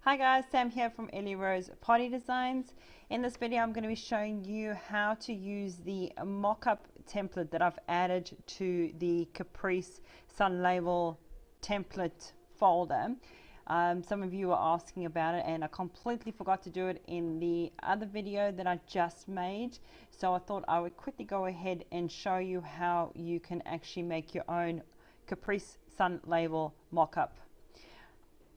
Hi guys, Sam here from Ellie Rose Party Designs. In this video I'm going to be showing you how to use the mock-up template that I've added to the Caprice Sun Label template folder. Some of you are asking about it and I completely forgot to do it in the other video that I just made. So I thought I would quickly go ahead and show you how you can actually make your own Caprice Sun Label mock-up.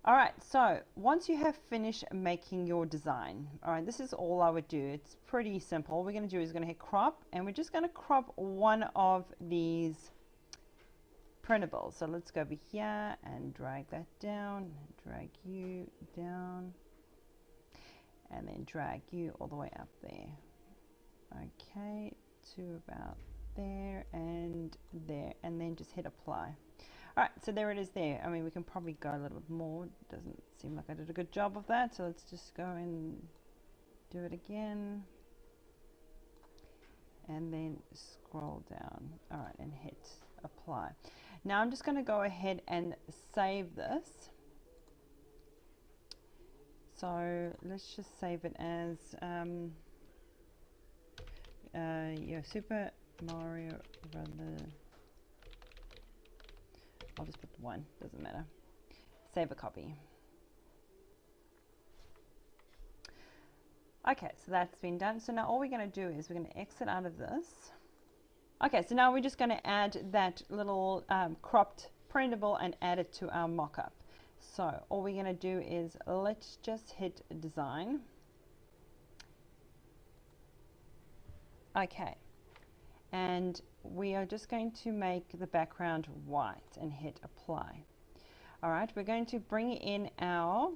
Alright, so once you have finished making your design, alright, this is all I would do. It's pretty simple. All we're going to do is going to hit crop, and we're just going to crop one of these printables. So let's go over here and drag that down, drag you down, and then drag you all the way up there. Okay, to about there, and then just hit apply. Alright, so there it is there. I mean, we can probably go a little bit more. It doesn't seem like I did a good job of that, so let's just go and do it again. And then scroll down. Alright, and hit apply. Now I'm just going to go ahead and save this. So let's just save it as Super Mario Brothers. I'll just put one, doesn't matter. Save a copy. Okay, so that's been done. So now all we're going to do is we're going to exit out of this. Okay, so now we're just going to add that little cropped printable and add it to our mock-up. So all we're going to do is let's just hit design. Okay. And we are just going to make the background white and hit apply. Alright, we're going to bring in our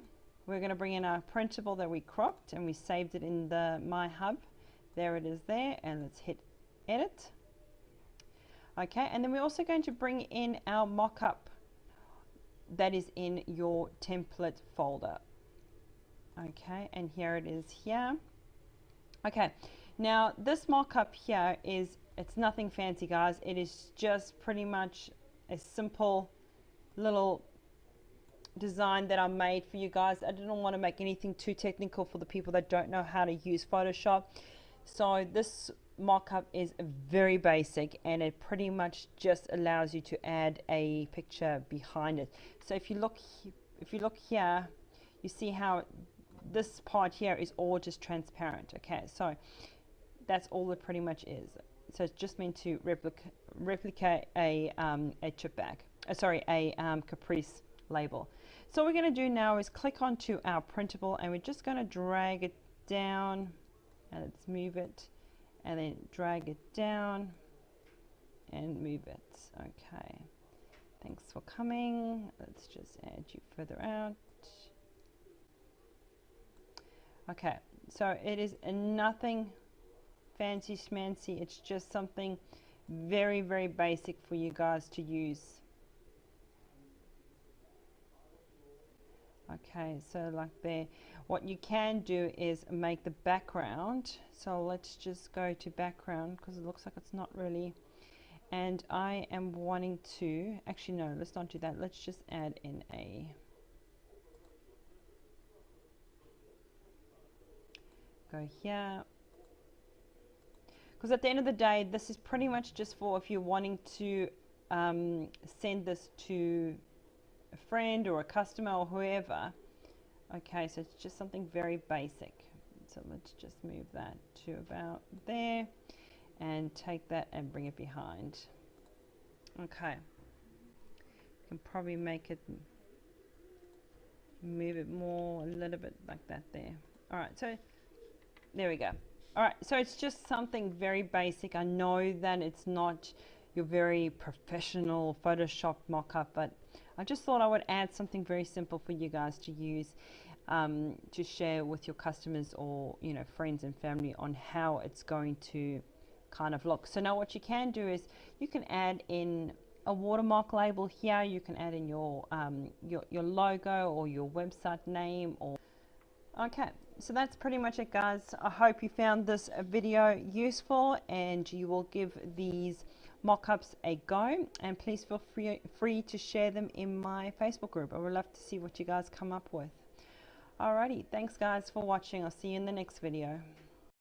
printable that we cropped and we saved it in the My Hub. There it is there, and let's hit edit. Okay, and then we're also going to bring in our mock-up that is in your template folder. Okay, and here it is here. Okay, now this mock-up here it's nothing fancy, guys. It is just pretty much a simple little design that I made for you guys. I didn't want to make anything too technical for the people that don't know how to use Photoshop. So this mock-up is very basic, and it pretty much just allows you to add a picture behind it. So if you look here, you see how this part here is all just transparent. Okay, so that's all it pretty much is. So it's just meant to replicate a chip bag, Caprice label. So what we're going to do now is click onto our printable, and we're just going to drag it down, and let's move it, and then drag it down and move it. Okay, thanks for coming. Let's just add you further out. Okay, so it is nothing fancy schmancy. It's just something very, very basic for you guys to use. Okay, so like there, what you can do is make the background. So let's just go to background because it looks like it's not really, and I am wanting to, actually no, let's not do that. Let's just add in a, go here. Because at the end of the day, this is pretty much just for if you're wanting to send this to a friend or a customer or whoever. Okay, so it's just something very basic. So let's just move that to about there and take that and bring it behind. Okay, you can probably make it, move it more, a little bit like that there. All right, so there we go. Alright, so it's just something very basic. I know that it's not your very professional Photoshop mock-up, but I just thought I would add something very simple for you guys to use to share with your customers or friends and family on how it's going to kind of look. So now what you can do is you can add in a watermark label here. You can add in your logo or your website name or okay. So that's pretty much it, guys. I hope you found this video useful and you will give these mock-ups a go, and please feel free to share them in my Facebook group. I would love to see what you guys come up with. Alrighty, thanks guys for watching. I'll see you in the next video.